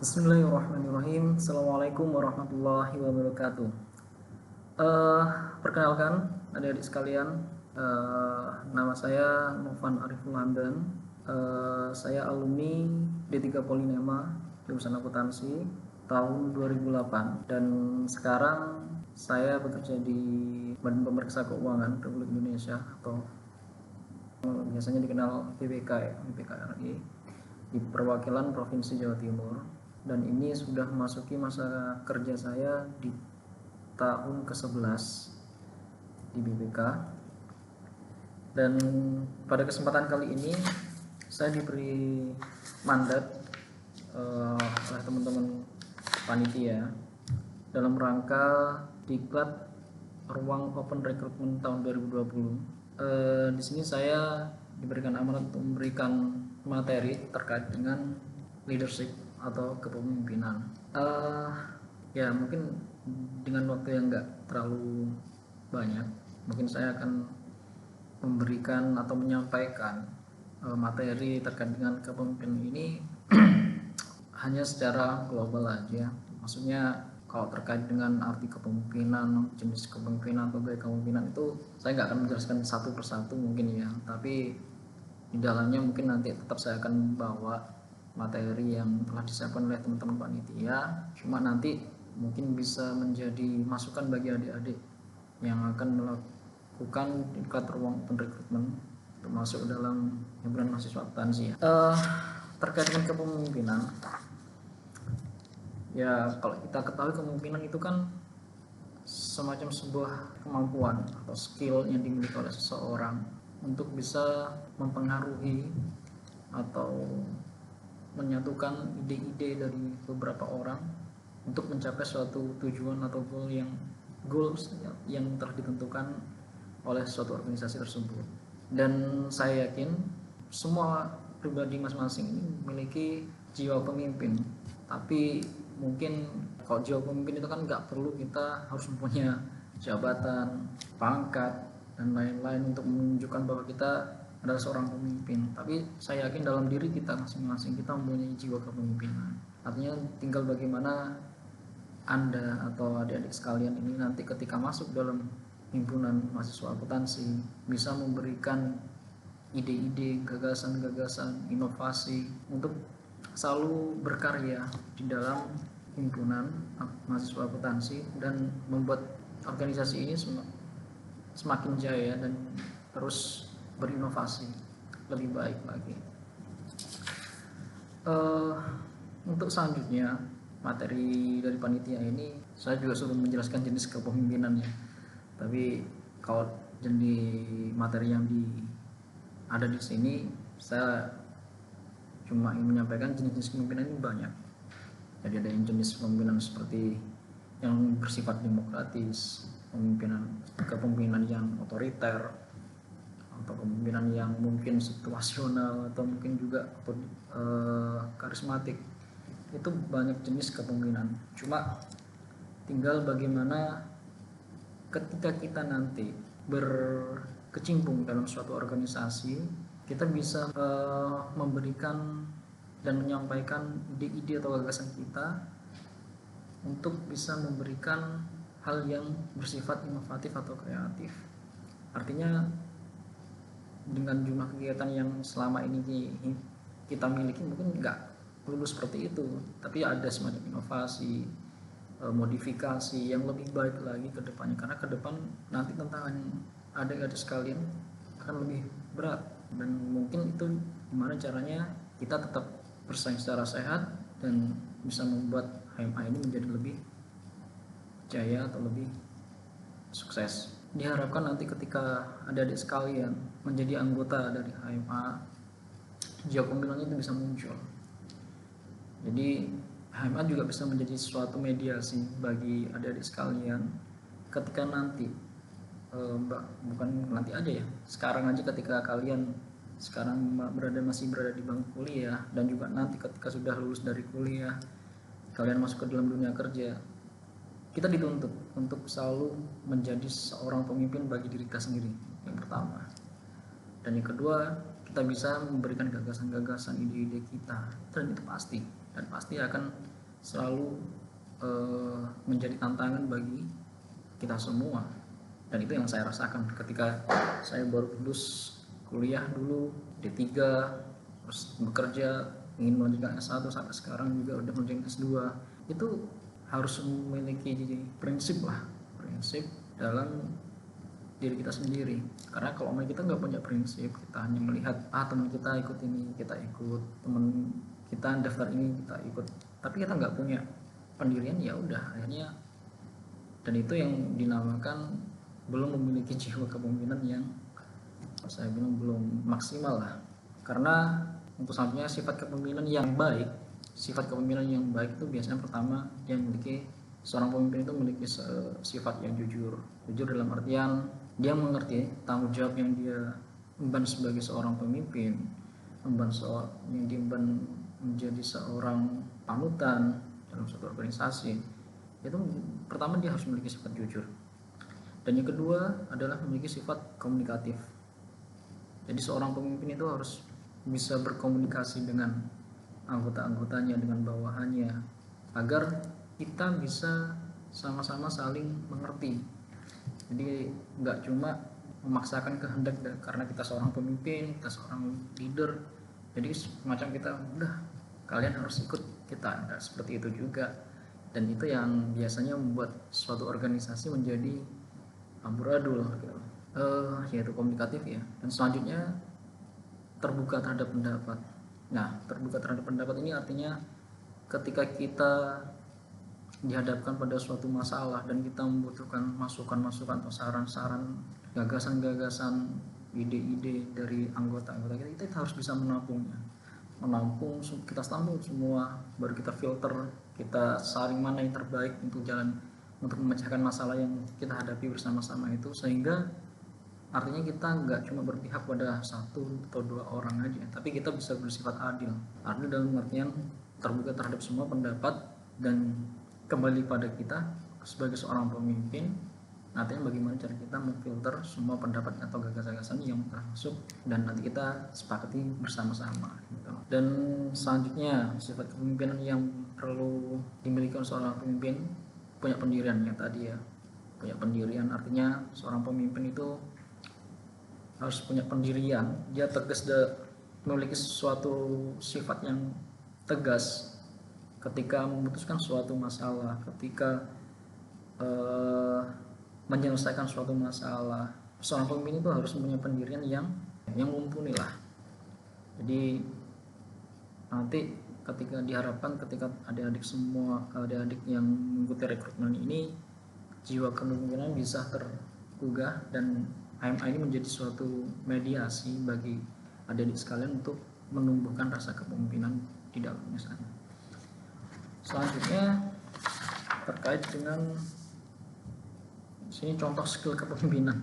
Bismillahirrahmanirrahim. Assalamualaikum warahmatullahi wabarakatuh. Eh, Perkenalkan adik-adik sekalian, nama saya Novan Ariful Hamdan. Saya alumni D3 Polinema jurusan akuntansi tahun 2008 dan sekarang saya bekerja di Badan Pemeriksa Keuangan Republik Indonesia atau biasanya dikenal BPK ya, BPK RI, di perwakilan Provinsi Jawa Timur. Dan ini sudah memasuki masa kerja saya di tahun ke-11 di BPK. Dan pada kesempatan kali ini saya diberi mandat oleh teman-teman panitia dalam rangka diklat ruang open recruitment tahun 2020. Di sini saya diberikan amanat untuk memberikan materi terkait dengan leadership atau kepemimpinan. Ya mungkin dengan waktu yang nggak terlalu banyak, mungkin saya akan memberikan atau menyampaikan materi terkait dengan kepemimpinan ini hanya secara global aja. Maksudnya kalau terkait dengan arti kepemimpinan, jenis kepemimpinan atau gaya kepemimpinan itu saya nggak akan menjelaskan satu persatu mungkin ya, tapi di dalamnya mungkin nanti tetap saya akan bawa materi yang telah disiapkan oleh teman-teman panitia. Cuma nanti mungkin bisa menjadi masukan bagi adik-adik yang akan melakukan diklat ruang open recruitment termasuk dalam himpunan mahasiswa akuntansi ya. Terkait dengan kepemimpinan, ya kalau kita ketahui kepemimpinan itu kan semacam sebuah kemampuan atau skill yang dimiliki oleh seseorang untuk bisa mempengaruhi atau menyatukan ide-ide dari beberapa orang untuk mencapai suatu tujuan atau goals yang telah ditentukan oleh suatu organisasi tersebut. Dan saya yakin semua pribadi masing-masing ini memiliki jiwa pemimpin, tapi mungkin kalau jiwa pemimpin itu kan nggak perlu kita harus mempunyai jabatan, pangkat, dan lain-lain untuk menunjukkan bahwa kita adalah seorang pemimpin. Tapi saya yakin dalam diri kita masing-masing kita mempunyai jiwa kepemimpinan. Artinya tinggal bagaimana Anda atau adik-adik sekalian ini nanti ketika masuk dalam himpunan mahasiswa akuntansi bisa memberikan ide-ide, gagasan-gagasan, inovasi untuk selalu berkarya di dalam himpunan mahasiswa akuntansi dan membuat organisasi ini semakin jaya dan terus berinovasi lebih baik lagi. Untuk selanjutnya materi dari panitia ini saya juga sudah menjelaskan jenis kepemimpinannya, tapi kalau jenis materi yang ada di sini saya cuma ingin menyampaikan jenis-jenis kepemimpinan ini banyak. Jadi ada yang jenis kepemimpinan seperti yang bersifat demokratis, kepemimpinan yang otoriter, atau kepemimpinan yang mungkin situasional atau mungkin juga karismatik. Itu banyak jenis kepemimpinan. Cuma tinggal bagaimana ketika kita nanti berkecimpung dalam suatu organisasi, kita bisa memberikan dan menyampaikan ide-ide atau gagasan kita untuk bisa memberikan hal yang bersifat inovatif atau kreatif. Artinya dengan jumlah kegiatan yang selama ini kita miliki mungkin nggak perlu seperti itu, tapi ada semacam inovasi, modifikasi yang lebih baik lagi ke depannya, karena ke depan nanti tantangan adik-adik sekalian akan lebih berat, dan mungkin itu gimana caranya kita tetap bersaing secara sehat dan bisa membuat HMA ini menjadi lebih jaya atau lebih sukses. Diharapkan nanti ketika adik-adik sekalian menjadi anggota dari HMA, jiwa kepemimpinan itu bisa muncul. Jadi HMA juga bisa menjadi suatu mediasi bagi adik-adik sekalian ketika nanti bukan nanti aja ya, sekarang aja ketika kalian sekarang masih berada di bangku kuliah, dan juga nanti ketika sudah lulus dari kuliah kalian masuk ke dalam dunia kerja, kita dituntut untuk selalu menjadi seorang pemimpin bagi diri kita sendiri, yang pertama. Dan yang kedua, kita bisa memberikan gagasan-gagasan, ide-ide kita, dan itu pasti dan pasti akan selalu menjadi tantangan bagi kita semua. Dan itu yang saya rasakan ketika saya baru lulus kuliah dulu D3, terus bekerja, ingin melanjutkan S1, sampai sekarang juga udah melanjutkan S2. Itu harus memiliki prinsip dalam diri kita sendiri. Karena kalau kita nggak punya prinsip, kita hanya melihat teman kita ikut ini, kita ikut, teman kita daftar ini, kita ikut, tapi kita nggak punya pendirian, ya udah akhirnya. Dan itu yang dinamakan belum memiliki jiwa kepemimpinan yang saya bilang belum maksimal lah. Karena untuk selanjutnya sifat kepemimpinan yang baik itu biasanya pertama yang memiliki seorang pemimpin itu memiliki sifat yang jujur dalam artian dia mengerti tanggung jawab yang dia emban sebagai seorang pemimpin, yang diemban menjadi seorang panutan dalam suatu organisasi. Itu pertama dia harus memiliki sifat jujur, dan yang kedua adalah memiliki sifat komunikatif. Jadi seorang pemimpin itu harus bisa berkomunikasi dengan anggota-anggotanya, dengan bawahannya, agar kita bisa sama-sama saling mengerti. Jadi nggak cuma memaksakan kehendak karena kita seorang pemimpin, kita seorang leader, jadi semacam kita udah kalian harus ikut kita. Nah, seperti itu juga. Dan itu yang biasanya membuat suatu organisasi menjadi amburadul gitu. Yaitu komunikatif ya. Dan selanjutnya terbuka terhadap pendapat. Nah, terbuka terhadap pendapat ini artinya ketika kita dihadapkan pada suatu masalah dan kita membutuhkan masukan-masukan atau saran-saran, gagasan-gagasan, ide-ide dari anggota-anggota kita harus bisa menampung, kita tampung semua, baru kita filter, kita saring mana yang terbaik untuk memecahkan masalah yang kita hadapi bersama-sama itu, sehingga artinya kita nggak cuma berpihak pada satu atau dua orang aja, tapi kita bisa bersifat adil dalam artian terbuka terhadap semua pendapat, dan kembali pada kita sebagai seorang pemimpin, artinya bagaimana cara kita memfilter semua pendapat atau gagasan-gagasan yang masuk dan nanti kita sepakati bersama-sama gitu. Dan selanjutnya sifat kepemimpinan yang perlu dimiliki oleh seorang pemimpin, punya pendirian. Yang tadi ya, punya pendirian artinya seorang pemimpin itu harus punya pendirian, dia tegas, memiliki suatu sifat yang tegas ketika memutuskan suatu masalah, ketika menyelesaikan suatu masalah. Seorang pemimpin itu harus punya pendirian yang mumpuni lah. Jadi nanti ketika diharapkan ketika adik-adik yang mengikuti rekrutmen ini, jiwa kepemimpinan bisa tergugah, dan AMA ini menjadi suatu mediasi bagi adik-adik sekalian untuk menumbuhkan rasa kepemimpinan di dalamnya sana. Selanjutnya terkait dengan sini contoh skill kepemimpinan.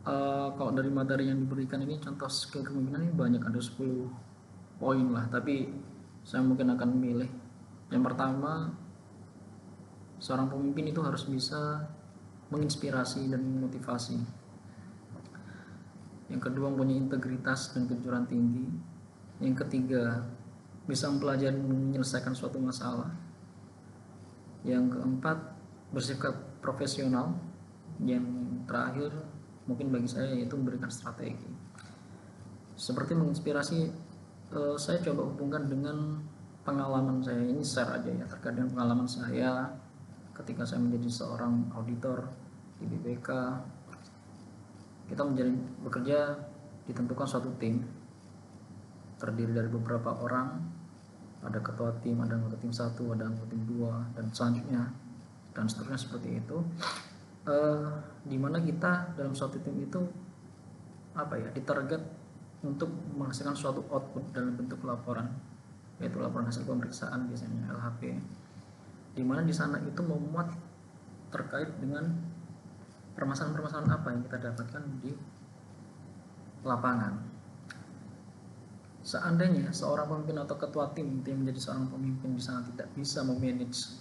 Kalau dari materi yang diberikan ini, contoh skill kepemimpinan ini banyak, ada 10 poin lah, tapi saya mungkin akan memilih. Yang pertama, seorang pemimpin itu harus bisa menginspirasi dan memotivasi. Yang kedua, mempunyai integritas dan kejujuran tinggi. Yang ketiga, bisa mempelajari dan menyelesaikan suatu masalah. Yang keempat, bersikap profesional. Yang terakhir, mungkin bagi saya, yaitu memberikan strategi. Seperti menginspirasi, saya coba hubungkan dengan pengalaman saya. Ini share aja ya, terkait dengan pengalaman saya ketika saya menjadi seorang auditor di BPK. Kita bekerja ditentukan suatu tim terdiri dari beberapa orang, ada ketua tim, ada anggota tim 1, ada anggota tim 2, dan selanjutnya dan seterusnya seperti itu. Dimana kita dalam suatu tim itu ditarget untuk menghasilkan suatu output dalam bentuk laporan, yaitu laporan hasil pemeriksaan, biasanya LHP, dimana di sana itu memuat terkait dengan permasalahan-permasalahan apa yang kita dapatkan di lapangan. Seandainya seorang pemimpin atau ketua tim yang menjadi seorang pemimpin di sana tidak bisa memanage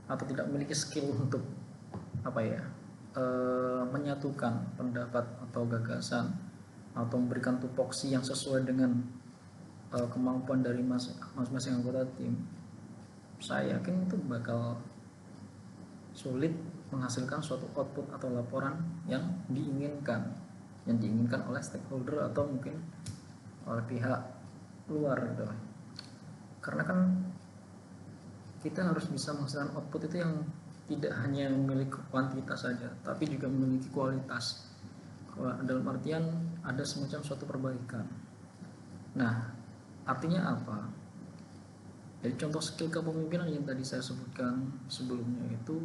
atau tidak memiliki skill untuk menyatukan pendapat atau gagasan atau memberikan tupoksi yang sesuai dengan kemampuan dari masing-masing anggota tim, saya yakin itu bakal sulit menghasilkan suatu output atau laporan yang diinginkan oleh stakeholder atau mungkin oleh pihak luar gitu. Karena kan kita harus bisa menghasilkan output itu yang tidak hanya memiliki kuantitas saja, tapi juga memiliki kualitas. Dalam artian ada semacam suatu perbaikan. Nah, artinya apa? Jadi contoh skill kepemimpinan yang tadi saya sebutkan sebelumnya itu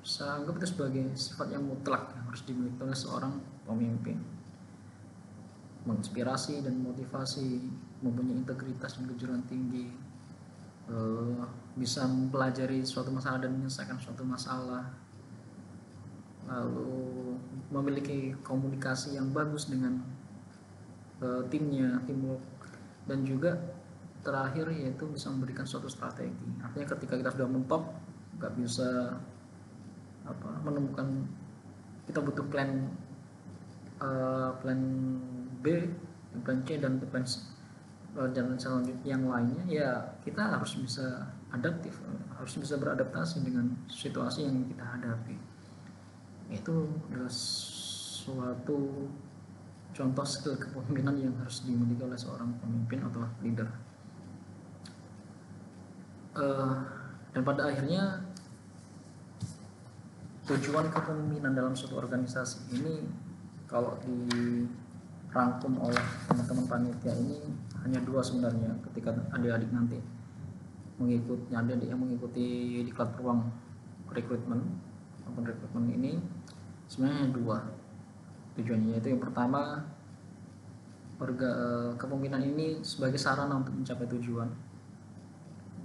saya anggap itu sebagai sifat yang mutlak yang harus dimiliki oleh seorang pemimpin. Menginspirasi dan motivasi, mempunyai integritas dan kejujuran tinggi, bisa mempelajari suatu masalah dan menyelesaikan suatu masalah, lalu memiliki komunikasi yang bagus dengan timnya, teamwork, dan juga terakhir yaitu bisa memberikan suatu strategi. Artinya ketika kita sudah mentok, nggak bisa menemukan, kita butuh plan B, plan C, dan plan jalan selanjutnya yang lainnya, ya kita harus bisa adaptif, harus bisa beradaptasi dengan situasi yang kita hadapi. Itu adalah suatu contoh skill kepemimpinan yang harus dimiliki oleh seorang pemimpin atau leader. Dan pada akhirnya tujuan kepemimpinan dalam suatu organisasi ini kalau dirangkum oleh teman-teman panitia ini hanya dua sebenarnya. Ketika adik-adik nanti mengikuti diklat ruang rekrutmen ini sebenarnya dua tujuannya, yaitu yang pertama, kepemimpinan ini sebagai sarana untuk mencapai tujuan,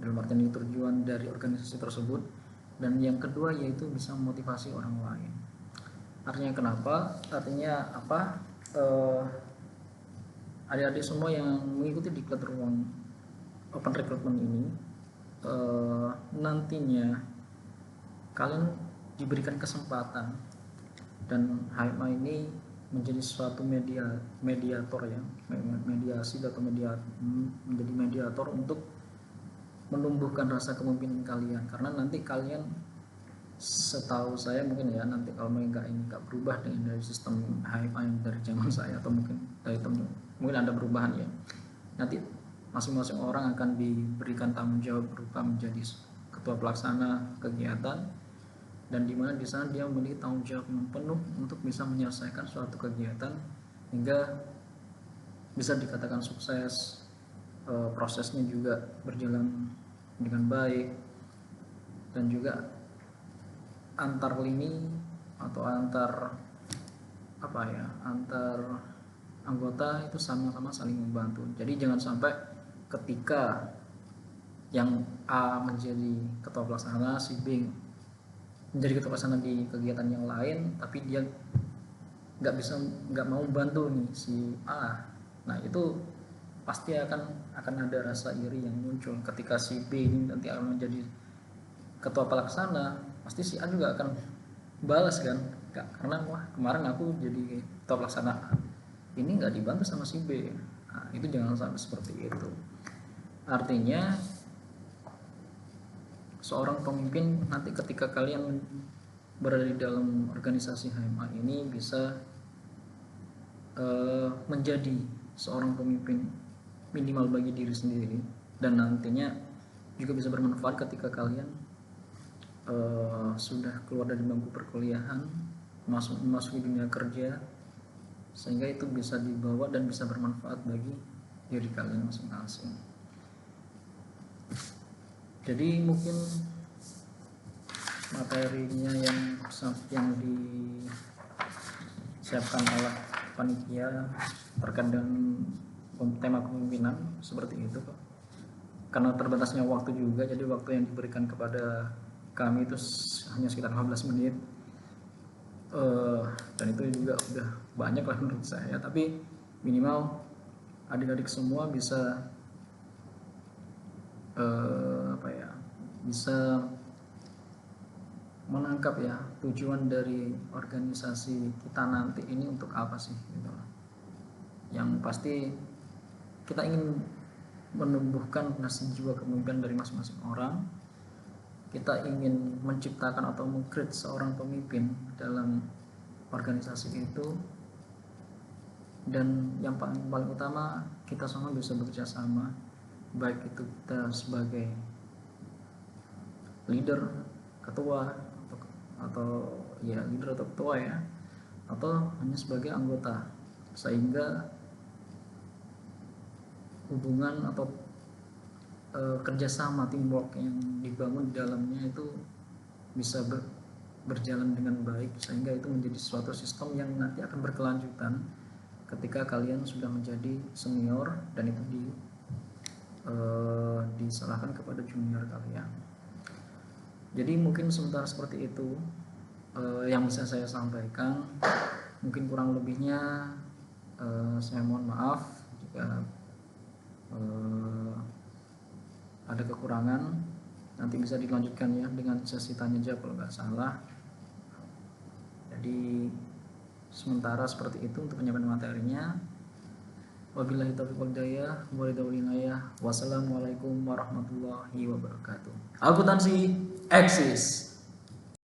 dalam artian itu tujuan dari organisasi tersebut, dan yang kedua yaitu bisa memotivasi orang lain. Artinya kenapa? Artinya apa? Adik-adik semua yang mengikuti diklat ruang open recruitment ini, nantinya kalian diberikan kesempatan, dan HMA ini menjadi suatu mediator ya, mediasi atau menjadi mediator untuk menumbuhkan rasa kepemimpinan kalian. Karena nanti kalian, setahu saya mungkin ya, nanti kalau mereka ini nggak berubah dari sistem HMA yang dari zaman saya, atau mungkin dari teman, mungkin ada perubahan ya, nanti masing-masing orang akan diberikan tanggung jawab berupa menjadi ketua pelaksana kegiatan, dan dimana di sana dia memiliki tanggung jawab yang penuh untuk bisa menyelesaikan suatu kegiatan hingga bisa dikatakan sukses, prosesnya juga berjalan dengan baik, dan juga antar lini atau antar anggota itu sama-sama saling membantu. Jadi jangan sampai ketika yang A menjadi ketua pelaksana, si B menjadi ketua pelaksana di kegiatan yang lain, tapi dia nggak mau bantu nih si A. Nah itu pasti akan ada rasa iri yang muncul ketika si B ini nanti akan menjadi ketua pelaksana. Pasti si A juga akan balas kan, karena wah kemarin aku jadi ketua pelaksana ini nggak dibantu sama si B. Nah, itu jangan sampai seperti itu. Artinya seorang pemimpin nanti ketika kalian berada di dalam organisasi HMA ini bisa menjadi seorang pemimpin minimal bagi diri sendiri, dan nantinya juga bisa bermanfaat ketika kalian sudah keluar dari bangku perkuliahan, memasuki dunia kerja, sehingga itu bisa dibawa dan bisa bermanfaat bagi diri kalian masing-masing. Jadi mungkin materinya yang disiapkan oleh panitia terkait dengan tema kepemimpinan seperti itu Pak. Karena terbatasnya waktu juga, jadi waktu yang diberikan kepada kami itu hanya sekitar 15 menit, dan itu juga udah banyak lah menurut saya. Tapi minimal adik-adik semua bisa bisa menangkap ya tujuan dari organisasi kita nanti ini untuk apa sih gitu. Yang pasti kita ingin menumbuhkan nasi jiwa kepemimpinan dari masing-masing orang. Kita ingin menciptakan atau meng-create seorang pemimpin dalam organisasi itu, dan yang paling utama kita semua bisa bekerja sama, baik itu kita sebagai leader, ketua, atau ya leader atau ketua ya, atau hanya sebagai anggota, sehingga hubungan atau kerjasama teamwork yang dibangun di dalamnya itu bisa berjalan dengan baik, sehingga itu menjadi suatu sistem yang nanti akan berkelanjutan ketika kalian sudah menjadi senior dan itu diserahkan kepada junior kalian. Jadi mungkin sementara seperti itu yang bisa saya sampaikan. Mungkin kurang lebihnya saya mohon maaf jika ada kekurangan. Nanti bisa dilanjutkan ya dengan sesi tanya jawab kalau nggak salah. Jadi sementara seperti itu untuk penyampaian materinya. Wabillahi taufiq wal hidayah. Wassalamualaikum warahmatullahi wabarakatuh. Akuntansi eksis.